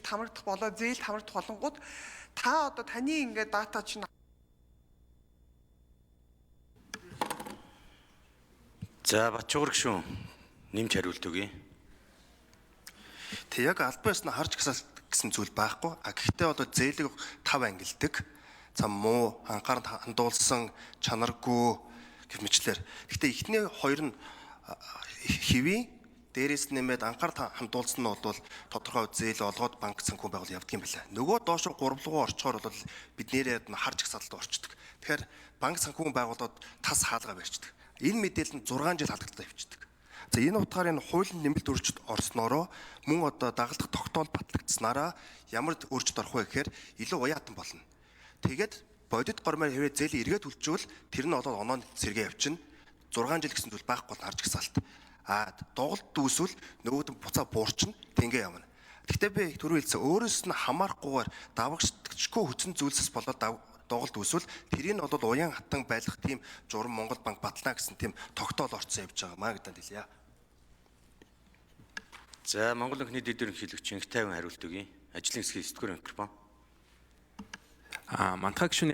хамрагдах болоо зээлд хамрагдах болонгууд та одоо таны ингээд дата чинь За Батчуур гүшүүн нэмж хариулт өгье. Тэг яг албан ёсны харж гэсэн зүйл байхгүй. Гэхдээ одоо зээлийг 5 ангилдаг. Цам муу, анхаарал хандуулсан, чанаргүй гэх мэтлэр. Гэхдээ эхний хоёр нь хэвээ дээрээс нэмээд анхаарал хандуулсан нь бол тодорхой зээл олгоод банк санхүү байгуул явдаг юм байна. Нөгөө доош 3 руу орчхоор бол бид нэрээд харж гасалд орчдөг. Тэгэхээр банк санхүү байгууллагууд тас хаалгаа барьчдаг. Энэ мэдээлэл нь 6 жил халдагтаа явчихдаг. За энэ утгаар энэ хуулийн нэмэлт өөрчлөлт орсноороо мөн одоо дагалдах тогтоол батлагдсанараа ямар өөрчлөлт орох вэ гэхээр илүү уяатан болно. Тэгээд бодит гормоор хэвээ зээлийн эргээд үлчвэл тэр нь бол оноо сэргээ явчихна. 6 жил гэсэн зүйл байхгүй бол харж гасалт. Доголд дүүсвэл нөгөөд нь буцаа буурчин тэнгээ явна. Гэхдээ би түрүү хэлсэн өөрөөс нь хамаарахгүйгээр давагчгүй хүчин зүйлсээс болоод доголд үүсвэл тэрийг нь бол уян хатан байлгах тийм журам Монгол банк батлаа гэсэн тийм тогтоол орцсон явж байгаа маа гэдээ хэлье. За Монгол банкны дэд ерөнхийлөгч Инх тайван хариулт өгье. Ажлын хэсгийн 9 дугаар микрофон. Мантхай гишүүний